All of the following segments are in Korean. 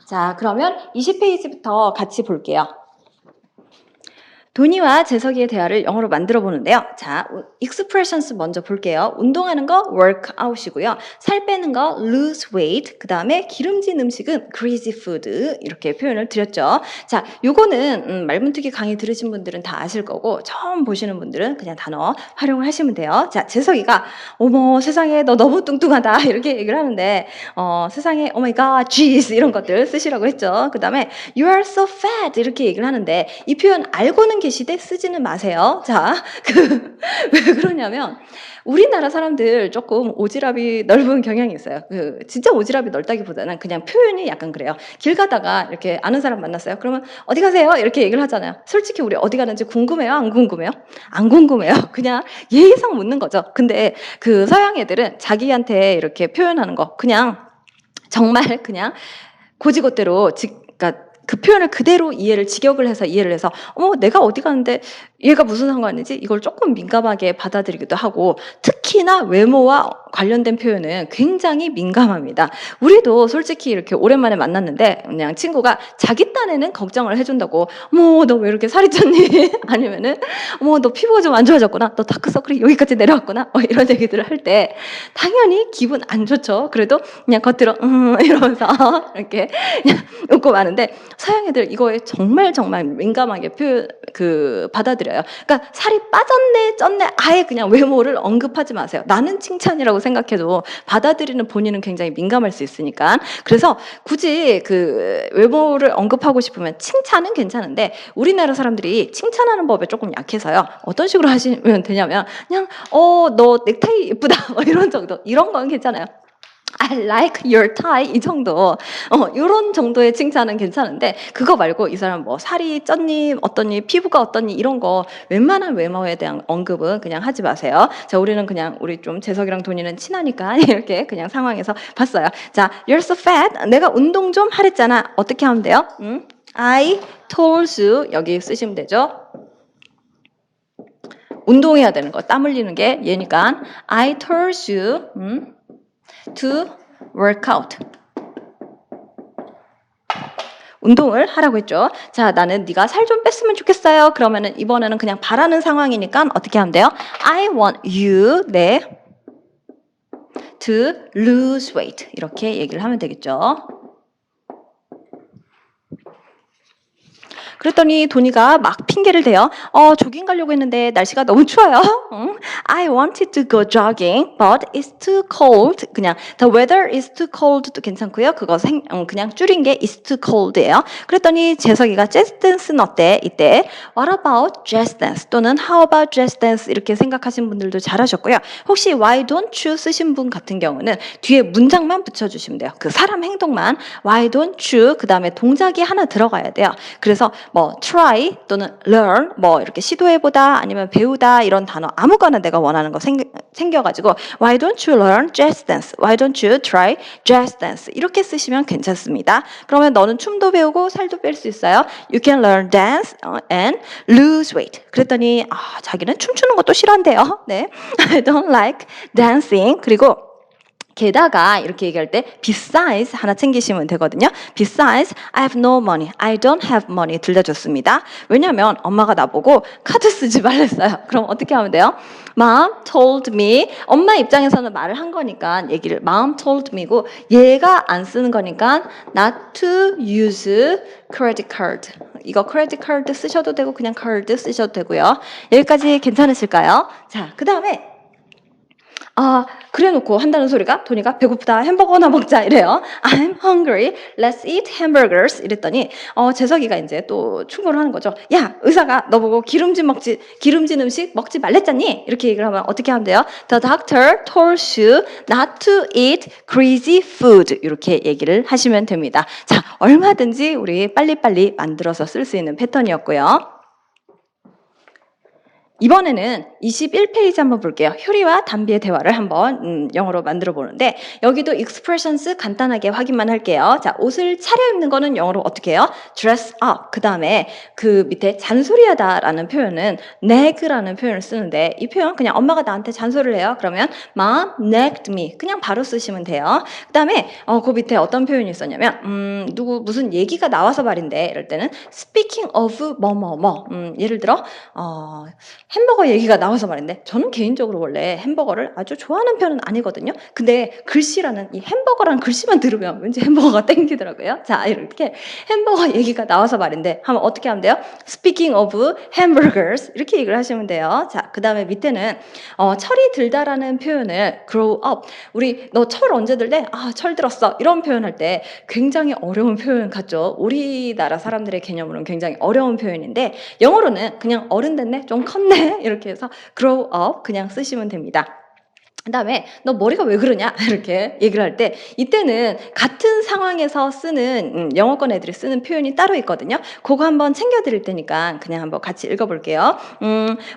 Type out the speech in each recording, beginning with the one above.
자, 그러면 20페이지부터 같이 볼게요. 도니와 재석이의 대화를 영어로 만들어 보는데요. 자, expressions 먼저 볼게요. 운동하는 거 work out이고요. 살 빼는 거 lose weight. 그 다음에 기름진 음식은 greasy food. 이렇게 표현을 드렸죠. 자, 요거는 말문특기 강의 들으신 분들은 다 아실 거고 처음 보시는 분들은 그냥 단어 활용을 하시면 돼요. 자, 재석이가 어머 세상에 너 너무 뚱뚱하다 이렇게 얘기를 하는데 세상에 oh my god, jeez 이런 것들 쓰시라고 했죠. 그 다음에 you are so fat 이렇게 얘기를 하는데 이 표현 알고는 계시되 쓰지는 마세요. 자, 왜 그러냐면 우리나라 사람들 조금 오지랖이 넓은 경향이 있어요. 진짜 오지랖이 넓다기보다는 그냥 표현이 약간 그래요. 길 가다가 이렇게 아는 사람 만났어요. 그러면 어디 가세요? 이렇게 얘기를 하잖아요. 솔직히 우리 어디 가는지 궁금해요? 안 궁금해요? 안 궁금해요. 그냥 예의상 묻는 거죠. 근데 그 서양 애들은 자기한테 이렇게 표현하는 거 그냥 정말 그냥 고지것대로 그러니까 그 표현을 그대로 직역을 해서 이해를 해서 내가 어디 가는데 얘가 무슨 상관이지? 이걸 조금 민감하게 받아들이기도 하고 특히나 외모와 관련된 표현은 굉장히 민감합니다. 우리도 솔직히 이렇게 오랜만에 만났는데 그냥 친구가 자기 딴에는 걱정을 해준다고 너 왜 이렇게 살이 쪘니? 아니면은 너 피부가 좀 안 좋아졌구나. 너 다크서클이 여기까지 내려왔구나. 이런 얘기들을 할 때 당연히 기분 안 좋죠. 그래도 그냥 겉으로 이러면서 이렇게 그냥 웃고 마는데 서양 애들 이거에 정말 민감하게 받아들여요. 그러니까 살이 빠졌네, 쪘네, 아예 그냥 외모를 언급하지 마세요. 나는 칭찬이라고 생각해도 받아들이는 본인은 굉장히 민감할 수 있으니까. 그래서 굳이 외모를 언급하고 싶으면 칭찬은 괜찮은데 우리나라 사람들이 칭찬하는 법에 조금 약해서요. 어떤 식으로 하시면 되냐면 그냥 너 넥타이 예쁘다 이런 정도. 이런 건 괜찮아요. I like your tie 이 정도 이런 정도의 칭찬은 괜찮은데 그거 말고 이 사람 살이 쪘니 어떠니 피부가 어떠니 이런 거 웬만한 외모에 대한 언급은 그냥 하지 마세요. 자, 우리는 그냥 우리 좀 재석이랑 돈이는 친하니까 이렇게 그냥 상황에서 봤어요. 자, you're so fat. 내가 운동 좀 하랬잖아. 어떻게 하면 돼요? I told you 여기 쓰시면 되죠. 운동해야 되는 거 땀 흘리는 게 얘니까 I told you to work out. 운동을 하라고 했죠. 자, 나는 네가 살 좀 뺐으면 좋겠어요. 그러면은 이번에는 그냥 바라는 상황이니까 어떻게 하면 돼요? I want you, to lose weight. 이렇게 얘기를 하면 되겠죠. 그랬더니 도니가 막 핑계를 대요. 조깅 가려고 했는데 날씨가 너무 추워요. I wanted to go jogging, but it's too cold. 그냥 the weather is too cold도 괜찮고요. 그거 그냥 줄인 게 it's too cold예요. 그랬더니 재석이가 jazz dance는 어때? 이때 what about jazz dance 또는 how about jazz dance 이렇게 생각하신 분들도 잘하셨고요. 혹시 why don't you 쓰신 분 같은 경우는 뒤에 문장만 붙여주시면 돼요. 그 사람 행동만 why don't you 그 다음에 동작이 하나 들어가야 돼요. 그래서 try 또는 learn 이렇게 시도해보다 아니면 배우다 이런 단어 아무거나 내가 원하는 거 생겨가지고 why don't you learn jazz dance? Why don't you try jazz dance? 이렇게 쓰시면 괜찮습니다. 그러면 너는 춤도 배우고 살도 뺄 수 있어요. You can learn dance and lose weight. 그랬더니 자기는 춤추는 것도 싫어한대요. 네, I don't like dancing. 그리고 게다가 이렇게 얘기할 때 besides 하나 챙기시면 되거든요. Besides, I have no money. I don't have money 들려줬습니다. 왜냐면 엄마가 나보고 카드 쓰지 말랬어요. 그럼 어떻게 하면 돼요? Mom told me. 엄마 입장에서는 말을 한 거니까 얘기를 Mom told me고 얘가 안 쓰는 거니까 not to use credit card. 이거 credit card 쓰셔도 되고 그냥 card 쓰셔도 되고요. 여기까지 괜찮으실까요? 자, 그 다음에 그래놓고 한다는 소리가 도니가 배고프다 햄버거나 먹자 이래요. I'm hungry. Let's eat hamburgers. 이랬더니 재석이가 이제 또 충고를 하는 거죠. 야, 의사가 너 보고 기름진 음식 먹지 말랬잖니? 이렇게 얘기를 하면 어떻게 하면 돼요? The doctor told you not to eat greasy food. 이렇게 얘기를 하시면 됩니다. 자, 얼마든지 우리 빨리빨리 만들어서 쓸 수 있는 패턴이었고요. 이번에는 21페이지 한번 볼게요. 효리와 담비의 대화를 한번 영어로 만들어 보는데 여기도 expressions 간단하게 확인만 할게요. 자, 옷을 차려입는 거는 영어로 어떻게 해요? dress up. 그 다음에 그 밑에 잔소리하다라는 표현은 nag라는 표현을 쓰는데 이 표현 그냥 엄마가 나한테 잔소리를 해요. 그러면 mom nagged me. 그냥 바로 쓰시면 돼요. 그 다음에 그 밑에 어떤 표현이 있었냐면 누구 무슨 얘기가 나와서 말인데 이럴 때는 speaking of 뭐뭐뭐 예를 들어 햄버거 얘기가 나와서 말인데 저는 개인적으로 원래 햄버거를 아주 좋아하는 편은 아니거든요. 근데 글씨라는 이 햄버거라는 글씨만 들으면 왠지 햄버거가 땡기더라고요. 자, 이렇게 햄버거 얘기가 나와서 말인데 하면 어떻게 하면 돼요? Speaking of hamburgers 이렇게 얘기를 하시면 돼요. 자, 그 다음에 밑에는 철이 들다라는 표현을 grow up. 우리 너 철 언제 들래? 아, 철 들었어. 이런 표현할 때 굉장히 어려운 표현 같죠? 우리나라 사람들의 개념으로는 굉장히 어려운 표현인데 영어로는 그냥 어른 됐네? 좀 컸네? 이렇게 해서 grow up 그냥 쓰시면 됩니다. 그 다음에 너 머리가 왜 그러냐 이렇게 얘기를 할 때 이때는 같은 상황에서 쓰는 영어권 애들이 쓰는 표현이 따로 있거든요. 그거 한번 챙겨드릴 테니까 그냥 한번 같이 읽어볼게요.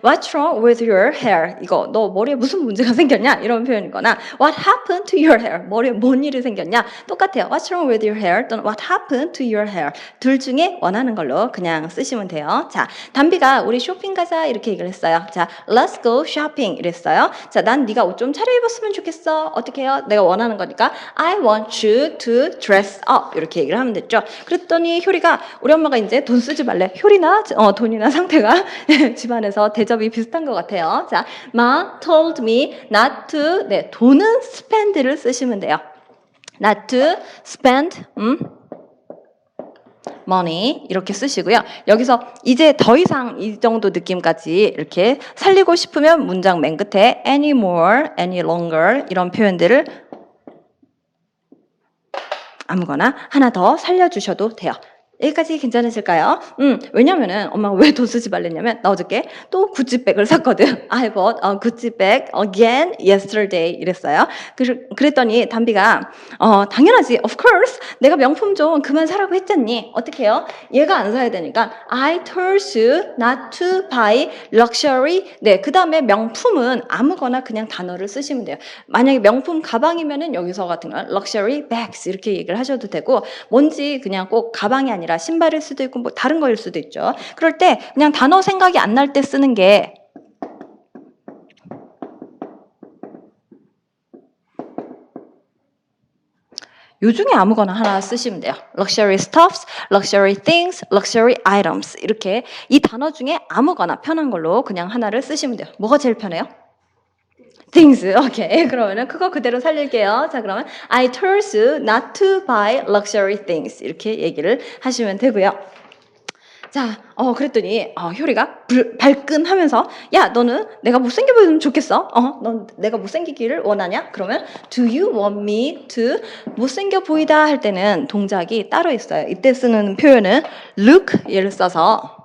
What's wrong with your hair? 이거 너 머리에 무슨 문제가 생겼냐 이런 표현이거나 What happened to your hair? 머리에 뭔 일이 생겼냐 똑같아요. What's wrong with your hair? 또는 What happened to your hair? 둘 중에 원하는 걸로 그냥 쓰시면 돼요. 자, 담비가 우리 쇼핑 가자 이렇게 얘기를 했어요. 자, Let's go shopping 이랬어요. 자, 난 네가 옷 좀 차려입었으면 좋겠어. 어떻게 해요? 내가 원하는 거니까 I want you to dress up 이렇게 얘기를 하면 됐죠. 그랬더니 효리가 우리 엄마가 이제 돈 쓰지 말래. 효리나 돈이나 상태가 집안에서 대접이 비슷한 것 같아요. 자, Ma told me not to 네, 돈은 spend를 쓰시면 돼요. Not to spend money 이렇게 쓰시고요. 여기서 이제 더 이상 이 정도 느낌까지 이렇게 살리고 싶으면 문장 맨 끝에 anymore, any longer 이런 표현들을 아무거나 하나 더 살려주셔도 돼요. 여기까지 괜찮으실까요? 왜냐면은 엄마가 왜 돈 쓰지 말랬냐면 나 어저께 또 구찌백을 샀거든. I bought a Gucci bag again yesterday 이랬어요. 그랬더니 담비가 당연하지. Of course. 내가 명품 좀 그만 사라고 했잖니. 어떻게 해요? 얘가 안 사야 되니까 I told you not to buy luxury. 네, 그 다음에 명품은 아무거나 그냥 단어를 쓰시면 돼요. 만약에 명품 가방이면은 여기서 같은 건 luxury bags 이렇게 얘기를 하셔도 되고 뭔지 그냥 꼭 가방이 아니라 신발일 수도 있고 뭐 다른 거일 수도 있죠. 그럴 때 그냥 단어 생각이 안 날 때 쓰는 게 요 중에 아무거나 하나 쓰시면 돼요. luxury stuffs, luxury things, luxury items 이렇게 이 단어 중에 아무거나 편한 걸로 그냥 하나를 쓰시면 돼요. 뭐가 제일 편해요? things. 오케이. 그러면은 그거 그대로 살릴게요. 자, 그러면 I told you not to buy luxury things. 이렇게 얘기를 하시면 되고요. 자, 그랬더니 효리가 발끈하면서 야, 너는 내가 못생겨 보이면 좋겠어? 넌 내가 못생기기를 원하냐? 그러면 do you want me to 못생겨 보이다 할 때는 동작이 따로 있어요. 이때 쓰는 표현은 look 얘를 써서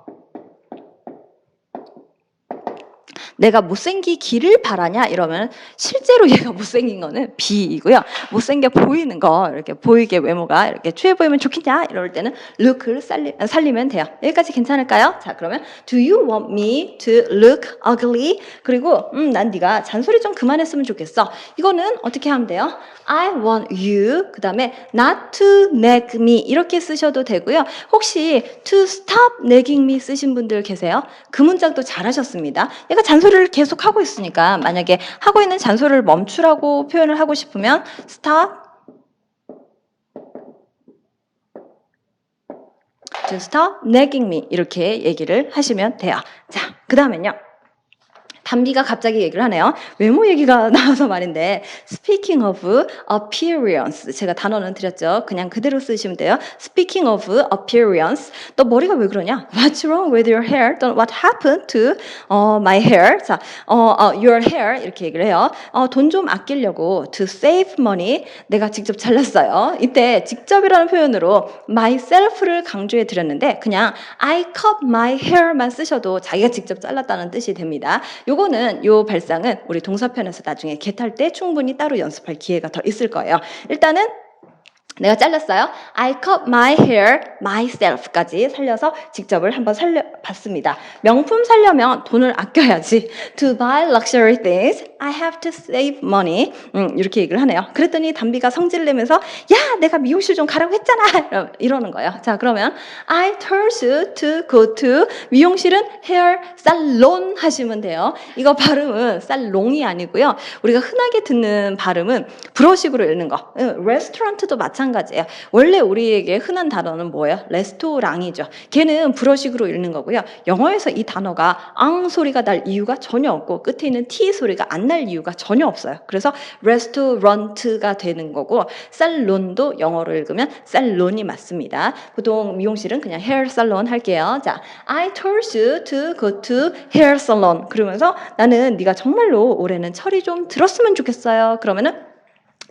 내가 못생기기를 바라냐 이러면 실제로 얘가 못생긴 거는 B이고요. 못생겨 보이는 거 이렇게 보이게 외모가 이렇게 추해 보이면 좋겠냐 이럴 때는 look를 살리면 돼요. 여기까지 괜찮을까요? 자, 그러면 do you want me to look ugly? 그리고 난 네가 잔소리 좀 그만했으면 좋겠어. 이거는 어떻게 하면 돼요? I want you 그 다음에 not to nag me 이렇게 쓰셔도 되고요. 혹시 to stop nagging me 쓰신 분들 계세요? 그 문장도 잘하셨습니다. 얘가 잔소리를 계속 하고 있으니까 만약에 하고 있는 잔소리를 멈추라고 표현을 하고 싶으면 stop to stop nagging me 이렇게 얘기를 하시면 돼요. 자, 그 다음엔요. 담비가 갑자기 얘기를 하네요. 외모 얘기가 나와서 말인데 Speaking of appearance 제가 단어는 드렸죠. 그냥 그대로 쓰시면 돼요. Speaking of appearance 너 머리가 왜 그러냐? What's wrong with your hair? 또는 What happened to my hair? 자, your hair 이렇게 얘기를 해요. 돈 좀 아끼려고 to save money 내가 직접 잘랐어요. 이때 직접이라는 표현으로 myself를 강조해 드렸는데 그냥 I cut my hair만 쓰셔도 자기가 직접 잘랐다는 뜻이 됩니다. 요거는 요 발상은 우리 동사편에서 나중에 get 할 때 충분히 따로 연습할 기회가 더 있을 거예요. 일단은 내가 잘랐어요. I cut my hair myself까지 살려서 직접을 한번 살려봤습니다. 명품 살려면 돈을 아껴야지. To buy luxury things, I have to save money. 이렇게 얘기를 하네요. 그랬더니 담비가 성질을 내면서 야, 내가 미용실 좀 가라고 했잖아. 이러는 거예요. 자, 그러면 I told you to go to 미용실은 hair salon 하시면 돼요. 이거 발음은 살롱이 아니고요. 우리가 흔하게 듣는 발음은 불어식으로 읽는 거. 레스토랑트도 마찬가지예요. 원래 우리에게 흔한 단어는 뭐예요? 레스토랑이죠. 걔는 불어식으로 읽는 거고요. 영어에서 이 단어가 앙 소리가 날 이유가 전혀 없고 끝에 있는 T 소리가 안 날 이유가 전혀 없어요. 그래서 레스토랑트가 되는 거고 살론도 영어로 읽으면 살론이 맞습니다. 보통 미용실은 그냥 헤어 살론 할게요. 자, I told you to go to hair salon. 그러면서 나는 네가 정말로 올해는 철이 좀 들었으면 좋겠어요. 그러면은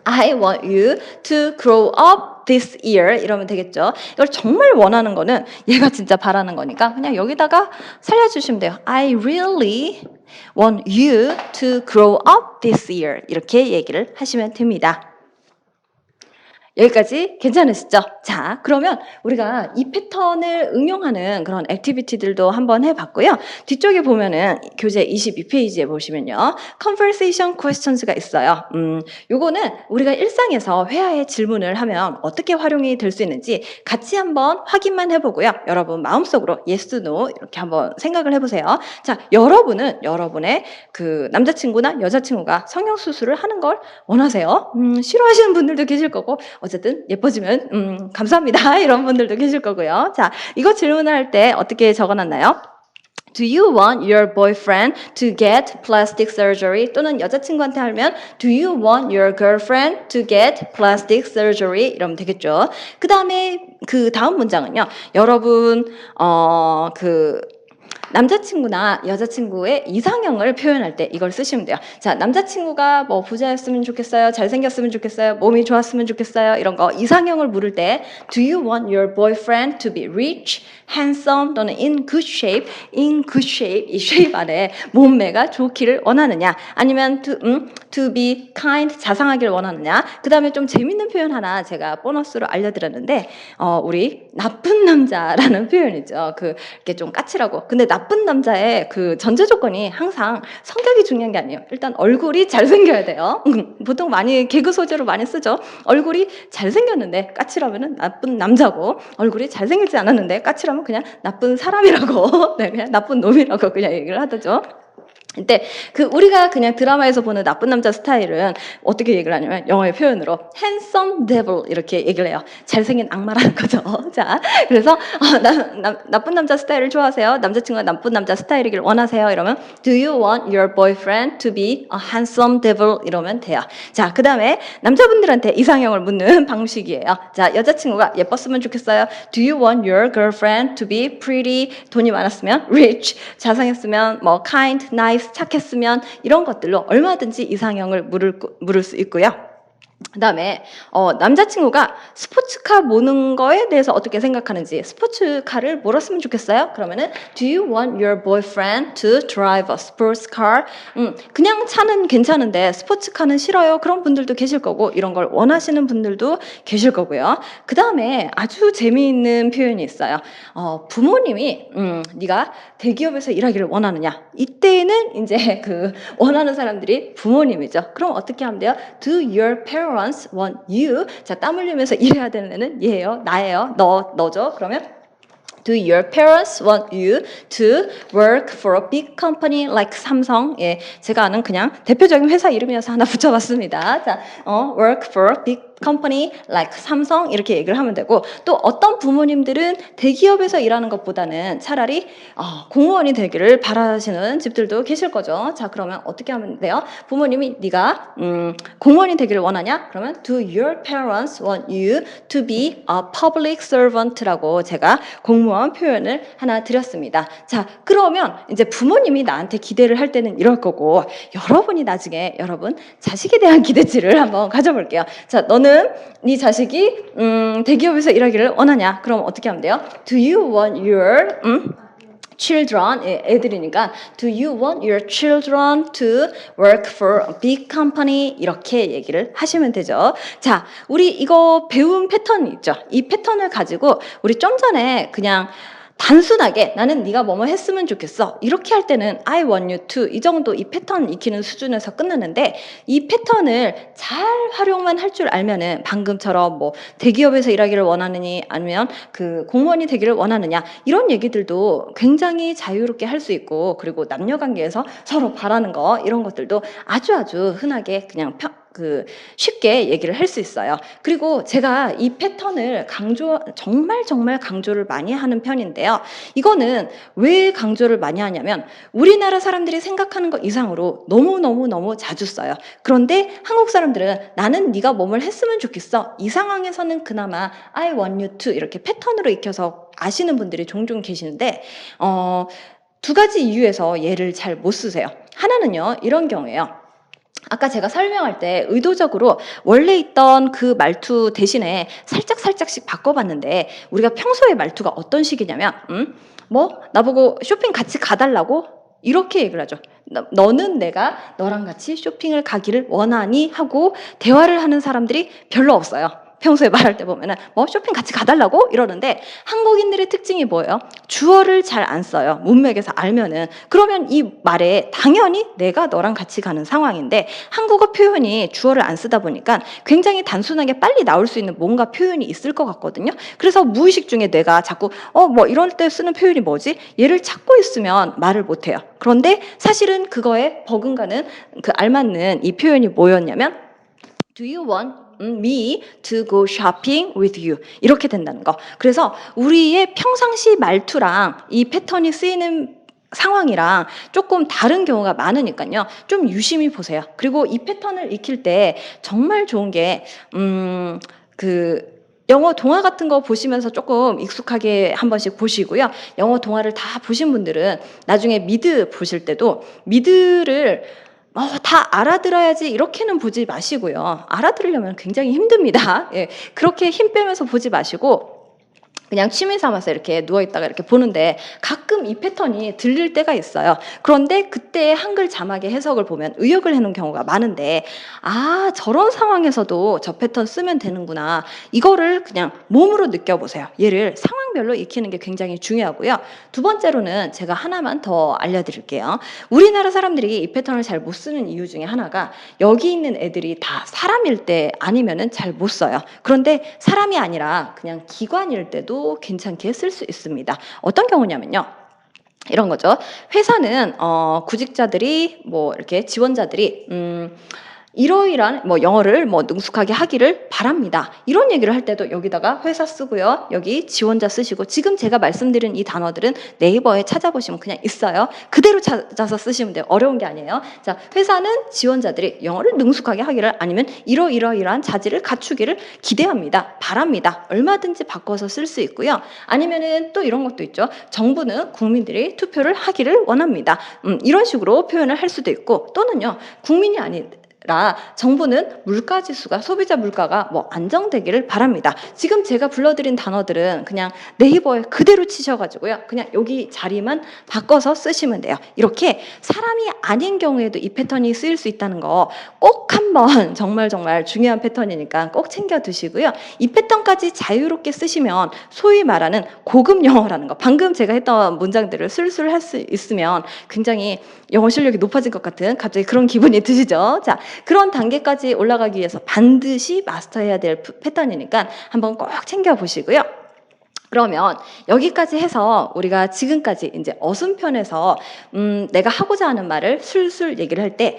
I want you to grow up this year 이러면 되겠죠. 이걸 정말 원하는 거는 얘가 진짜 바라는 거니까 그냥 여기다가 살려주시면 돼요. I really want you to grow up this year 이렇게 얘기를 하시면 됩니다. 여기까지 괜찮으시죠? 자, 그러면 우리가 이 패턴을 응용하는 그런 액티비티들도 한번 해봤고요. 뒤쪽에 보면은 교재 22페이지에 보시면요. conversation questions가 있어요. 요거는 우리가 일상에서 회화의 질문을 하면 어떻게 활용이 될 수 있는지 같이 한번 확인만 해보고요. 여러분 마음속으로 yes, no 이렇게 한번 생각을 해보세요. 자, 여러분은 여러분의 그 남자친구나 여자친구가 성형수술을 하는 걸 원하세요? 싫어하시는 분들도 계실 거고 어쨌든 예뻐지면 감사합니다 이런 분들도 계실 거고요. 자, 이거 질문할 때 어떻게 적어놨나요? Do you want your boyfriend to get plastic surgery? 또는 여자친구한테 하면 Do you want your girlfriend to get plastic surgery? 이러면 되겠죠. 그 다음 문장은요. 여러분 남자친구나 여자친구의 이상형을 표현할 때 이걸 쓰시면 돼요. 자, 남자친구가 뭐 부자였으면 좋겠어요, 잘생겼으면 좋겠어요, 몸이 좋았으면 좋겠어요, 이런 거 이상형을 물을 때 Do you want your boyfriend to be rich, handsome 또는 in good shape? in good shape 이 shape 안에 몸매가 좋기를 원하느냐, 아니면 to be kind 자상하기를 원하느냐. 그 다음에 좀 재밌는 표현 하나 제가 보너스로 알려드렸는데 우리 나쁜 남자라는 표현이죠. 이렇게 좀 까칠하고 근데 나쁜 남자의 그 전제 조건이 항상 성격이 중요한 게 아니에요. 일단 얼굴이 잘생겨야 돼요. 보통 많이 개그 소재로 많이 쓰죠. 얼굴이 잘생겼는데 까칠하면은 나쁜 남자고 얼굴이 잘생기지 않았는데 까칠하면 그냥 나쁜 사람이라고 네, 그냥 나쁜 놈이라고 그냥 얘기를 하죠. 근데 우리가 그냥 드라마에서 보는 나쁜 남자 스타일은 어떻게 얘기를 하냐면 영어의 표현으로 handsome devil 이렇게 얘기를 해요. 잘생긴 악마라는 거죠. 자, 그래서 나쁜 남자 스타일을 좋아하세요? 남자친구가 나쁜 남자 스타일이길 원하세요? 이러면 Do you want your boyfriend to be a handsome devil? 이러면 돼요. 자, 그 다음에 남자분들한테 이상형을 묻는 방식이에요. 자, 여자친구가 예뻤으면 좋겠어요? Do you want your girlfriend to be pretty? 돈이 많았으면 rich, 자상했으면 뭐 kind, nice 착했으면 이런 것들로 얼마든지 이상형을 물을 수 있고요. 그 다음에 남자친구가 스포츠카 모는 거에 대해서 어떻게 생각하는지 스포츠카를 몰았으면 좋겠어요? 그러면은 Do you want your boyfriend to drive a sports car? 그냥 차는 괜찮은데 스포츠카는 싫어요. 그런 분들도 계실 거고 이런 걸 원하시는 분들도 계실 거고요. 그 다음에 아주 재미있는 표현이 있어요. 부모님이 네가 대기업에서 일하기를 원하느냐? 이때는 이제 원하는 사람들이 부모님이죠. 그럼 어떻게 하면 돼요? Do your parents want you? 자, 땀 흘리면서 일해야 되는 애는 얘예요, 나예요, 너죠. 그러면 Do your parents want you to work for a big company like 삼성? 예, 제가 아는 그냥 대표적인 회사 이름이어서 하나 붙여봤습니다. 자, work for a big company like 삼성 이렇게 얘기를 하면 되고 또 어떤 부모님들은 대기업에서 일하는 것보다는 차라리 공무원이 되기를 바라시는 집들도 계실 거죠. 자, 그러면 어떻게 하면 돼요? 부모님이 네가 공무원이 되기를 원하냐? 그러면 Do your parents want you to be a public servant라고 제가 공무원 표현을 하나 드렸습니다. 자, 그러면 이제 부모님이 나한테 기대를 할 때는 이럴 거고 여러분이 나중에 여러분 자식에 대한 기대치를 한번 가져볼게요. 자, 너는 네 자식이 대기업에서 일하기를 원하냐? 그럼 어떻게 하면 돼요? Do you want your children, 애들이니까 do you want your children to work for a big company? 이렇게 얘기를 하시면 되죠. 자, 우리 이거 배운 패턴이 있죠. 이 패턴을 가지고 우리 좀 전에 그냥 단순하게 나는 네가 뭐뭐 했으면 좋겠어 이렇게 할 때는 I want you to 이 정도 이 패턴 익히는 수준에서 끝나는데 이 패턴을 잘 활용만 할 줄 알면은 방금처럼 뭐 대기업에서 일하기를 원하느니 아니면 그 공무원이 되기를 원하느냐 이런 얘기들도 굉장히 자유롭게 할 수 있고 그리고 남녀 관계에서 서로 바라는 거 이런 것들도 아주 흔하게 그냥 쉽게 얘기를 할 수 있어요. 그리고 제가 이 패턴을 정말 강조를 많이 하는 편인데요. 이거는 왜 강조를 많이 하냐면 우리나라 사람들이 생각하는 것 이상으로 너무 자주 써요. 그런데 한국 사람들은 나는 네가 뭐뭘 했으면 좋겠어. 이 상황에서는 그나마 I want you to 이렇게 패턴으로 익혀서 아시는 분들이 종종 계시는데 두 가지 이유에서 얘를 잘 못 쓰세요. 하나는요. 이런 경우예요. 아까 제가 설명할 때 의도적으로 원래 있던 그 말투 대신에 살짝씩 바꿔봤는데 우리가 평소에 말투가 어떤 식이냐면 뭐 나보고 쇼핑 같이 가달라고 이렇게 얘기를 하죠. 너는 내가 너랑 같이 쇼핑을 가기를 원하니 하고 대화를 하는 사람들이 별로 없어요. 평소에 말할 때 보면은 뭐 쇼핑 같이 가달라고 이러는데 한국인들의 특징이 뭐예요? 주어를 잘 안 써요. 문맥에서 알면은 그러면 이 말에 당연히 내가 너랑 같이 가는 상황인데 한국어 표현이 주어를 안 쓰다 보니까 굉장히 단순하게 빨리 나올 수 있는 뭔가 표현이 있을 것 같거든요. 그래서 무의식 중에 내가 자꾸 뭐 이럴 때 쓰는 표현이 뭐지? 얘를 찾고 있으면 말을 못 해요. 그런데 사실은 그거에 버금가는 그 알맞는 이 표현이 뭐였냐면 Do you want me to go shopping with you? 이렇게 된다는 거. 그래서 우리의 평상시 말투랑 이 패턴이 쓰이는 상황이랑 조금 다른 경우가 많으니까요. 좀 유심히 보세요. 그리고 이 패턴을 익힐 때 정말 좋은 게 영어 동화 같은 거 보시면서 조금 익숙하게 한 번씩 보시고요. 영어 동화를 다 보신 분들은 나중에 미드 보실 때도 미드를 다 알아들어야지 이렇게는 보지 마시고요. 알아들으려면 굉장히 힘듭니다. 예, 그렇게 힘 빼면서 보지 마시고 그냥 취미 삼아서 이렇게 누워있다가 이렇게 보는데 가끔 이 패턴이 들릴 때가 있어요. 그런데 그때 한글 자막의 해석을 보면 의역을 해놓은 경우가 많은데 저런 상황에서도 저 패턴 쓰면 되는구나. 이거를 그냥 몸으로 느껴보세요. 얘를 상황별로 익히는 게 굉장히 중요하고요. 두 번째로는 제가 하나만 더 알려드릴게요. 우리나라 사람들이 이 패턴을 잘 못 쓰는 이유 중에 하나가 여기 있는 애들이 다 사람일 때 아니면은 잘 못 써요. 그런데 사람이 아니라 그냥 기관일 때도 괜찮게 쓸 수 있습니다. 어떤 경우냐면요. 이런 거죠. 회사는 구직자들이 이렇게 지원자들이 이러이러한 영어를 능숙하게 하기를 바랍니다. 이런 얘기를 할 때도 여기다가 회사 쓰고요. 여기 지원자 쓰시고 지금 제가 말씀드린 이 단어들은 네이버에 찾아보시면 그냥 있어요. 그대로 찾아서 쓰시면 돼요. 어려운 게 아니에요. 자, 회사는 지원자들이 영어를 능숙하게 하기를 아니면 이러이러한 자질을 갖추기를 기대합니다. 바랍니다. 얼마든지 바꿔서 쓸 수 있고요. 아니면은 또 이런 것도 있죠. 정부는 국민들이 투표를 하기를 원합니다. 이런 식으로 표현을 할 수도 있고 또는요. 국민이 아닌 정부는 물가지수가 소비자 물가가 안정되기를 바랍니다. 지금 제가 불러드린 단어들은 그냥 네이버에 그대로 치셔가지고요. 그냥 여기 자리만 바꿔서 쓰시면 돼요. 이렇게 사람이 아닌 경우에도 이 패턴이 쓰일 수 있다는 거 꼭 한번 정말 중요한 패턴이니까 꼭 챙겨 두시고요. 이 패턴까지 자유롭게 쓰시면 소위 말하는 고급 영어라는 거 방금 제가 했던 문장들을 술술 할 수 있으면 굉장히 영어 실력이 높아질 것 같은 갑자기 그런 기분이 드시죠? 자, 그런 단계까지 올라가기 위해서 반드시 마스터해야 될 패턴이니까 한번 꼭 챙겨보시고요. 그러면 여기까지 해서 우리가 지금까지 이제 어순편에서 내가 하고자 하는 말을 술술 얘기를 할 때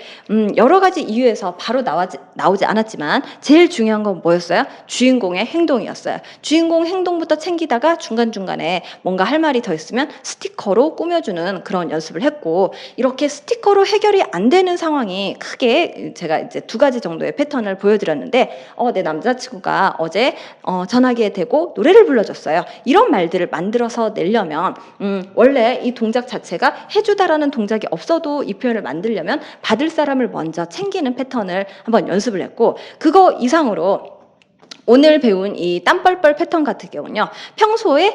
여러 가지 이유에서 바로 나오지 않았지만 제일 중요한 건 뭐였어요? 주인공의 행동이었어요. 주인공 행동부터 챙기다가 중간중간에 뭔가 할 말이 더 있으면 스티커로 꾸며주는 그런 연습을 했고 이렇게 스티커로 해결이 안 되는 상황이 크게 제가 이제 두 가지 정도의 패턴을 보여드렸는데 내 남자친구가 어제 전화기에 대고 노래를 불러줬어요. 이런 말들을 만들어서 내려면 원래 이 동작 자체가 해주다라는 동작이 없어도 이 표현을 만들려면 받을 사람을 먼저 챙기는 패턴을 한번 연습을 했고 그거 이상으로 오늘 배운 이 땀뻘뻘 패턴 같은 경우는요. 평소에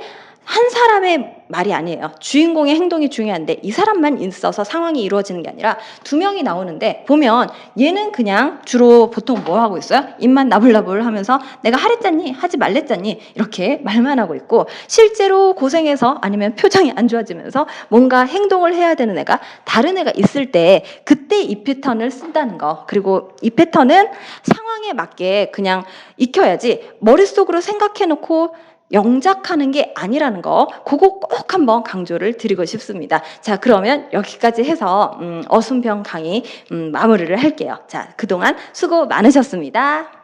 한 사람의 말이 아니에요. 주인공의 행동이 중요한데 이 사람만 있어서 상황이 이루어지는 게 아니라 두 명이 나오는데 보면 얘는 그냥 주로 보통 뭐 하고 있어요? 입만 나불나불 하면서 내가 하랬잖니? 하지 말랬잖니? 이렇게 말만 하고 있고 실제로 고생해서 아니면 표정이 안 좋아지면서 뭔가 행동을 해야 되는 애가 다른 애가 있을 때 그때 이 패턴을 쓴다는 거. 그리고 이 패턴은 상황에 맞게 그냥 익혀야지 머릿속으로 생각해놓고 영작하는 게 아니라는 거, 그거 꼭 한번 강조를 드리고 싶습니다. 자, 그러면 여기까지 해서 어순병 강의 마무리를 할게요. 자, 그동안 수고 많으셨습니다.